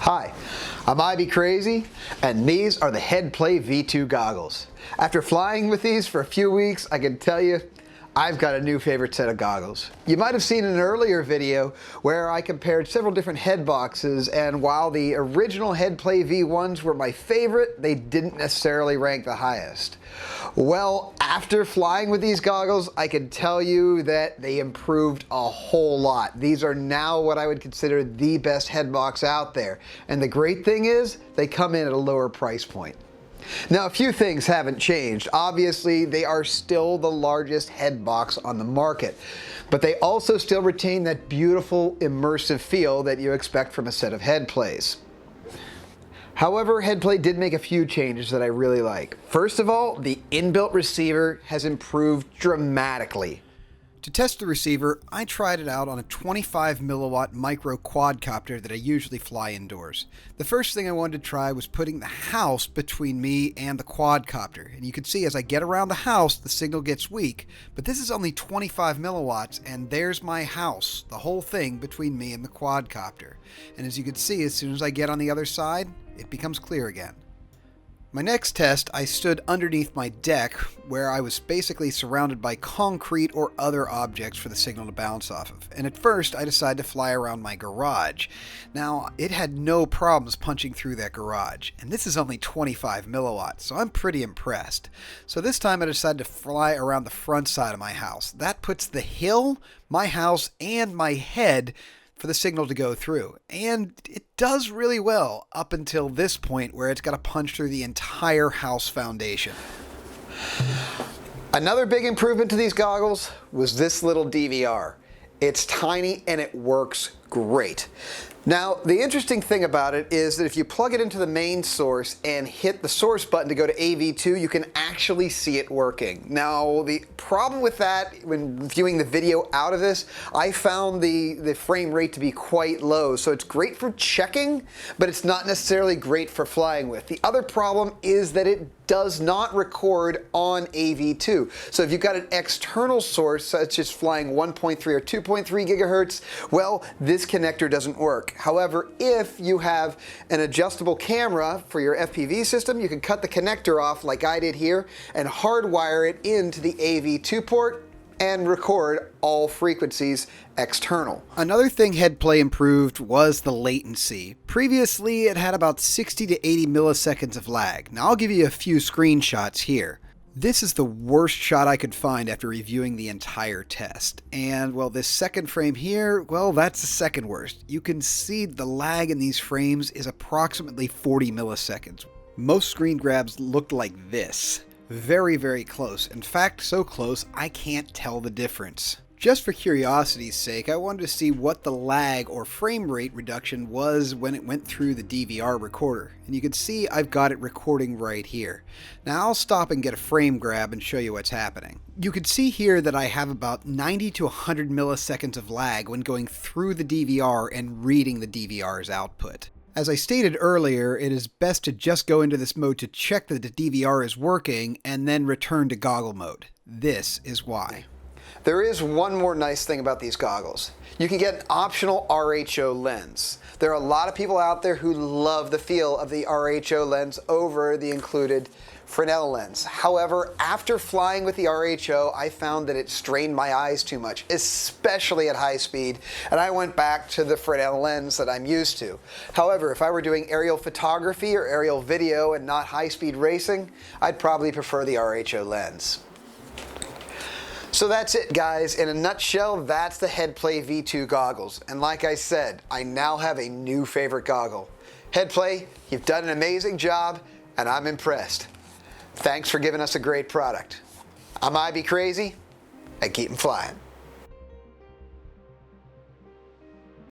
Hi, I'm IB Crazy, and these are the HeadPlay V2 goggles. After flying with these for a few weeks, I can tell you, I've got a new favorite set of goggles. You might have seen an earlier video where I compared several different head boxes, and while the original HeadPlay V1s were my favorite, they didn't necessarily rank the highest. Well, after flying with these goggles, I can tell you that they improved a whole lot. These are now what I would consider the best head box out there. And the great thing is, they come in at a lower price point. Now, a few things haven't changed. Obviously, they are still the largest head box on the market, but they also still retain that beautiful immersive feel that you expect from a set of HeadPlays. However, HeadPlay did make a few changes that I really like. First of all, the inbuilt receiver has improved dramatically. To test the receiver, I tried it out on a 25 milliwatt micro quadcopter that I usually fly indoors. The first thing I wanted to try was putting the house between me and the quadcopter. And you can see as I get around the house, the signal gets weak. But this is only 25 milliwatts, and there's my house, the whole thing between me and the quadcopter. And as you can see, as soon as I get on the other side, it becomes clear again. My next test, I stood underneath my deck where I was basically surrounded by concrete or other objects for the signal to bounce off of. And at first, I decided to fly around my garage. Now, it had no problems punching through that garage. And this is only 25 milliwatts, so I'm pretty impressed. So this time I decided to fly around the front side of my house. That puts the hill, my house, and my head for the signal to go through. And it does really well up until this point where it's got to punch through the entire house foundation. Another big improvement to these goggles was this little DVR. It's tiny and it works great. Now, the interesting thing about it is that if you plug it into the main source and hit the source button to go to AV2, you can actually see it working. Now, the problem with that, when viewing the video out of this, I found the frame rate to be quite low. So it's great for checking, but it's not necessarily great for flying with. The other problem is that it does not record on AV2. So if you've got an external source, such as flying 1.3 or 2.3 gigahertz, well, this connector doesn't work. However, if you have an adjustable camera for your FPV system, you can cut the connector off like I did here and hardwire it into the AV2 port and record all frequencies external. Another thing HeadPlay improved was the latency. Previously, it had about 60 to 80 milliseconds of lag. Now I'll give you a few screenshots here. This is the worst shot I could find after reviewing the entire test. And, well, this second frame here, well, that's the second worst. You can see the lag in these frames is approximately 40 milliseconds. Most screen grabs looked like this. Very, very close. In fact, so close, I can't tell the difference. Just for curiosity's sake, I wanted to see what the lag or frame rate reduction was when it went through the DVR recorder. And you can see I've got it recording right here. Now I'll stop and get a frame grab and show you what's happening. You can see here that I have about 90 to 100 milliseconds of lag when going through the DVR and reading the DVR's output. As I stated earlier, it is best to just go into this mode to check that the DVR is working and then return to goggle mode. This is why. There is one more nice thing about these goggles. You can get an optional RHO lens. There are a lot of people out there who love the feel of the RHO lens over the included Fresnel lens. However, after flying with the RHO, I found that it strained my eyes too much, especially at high speed, and I went back to the Fresnel lens that I'm used to. However, if I were doing aerial photography or aerial video and not high-speed racing, I'd probably prefer the RHO lens. So that's it, guys. In a nutshell, that's the HeadPlay V2 goggles. And like I said, I now have a new favorite goggle. HeadPlay, you've done an amazing job, and I'm impressed. Thanks for giving us a great product. I'm IB Crazy, and keep 'em flying.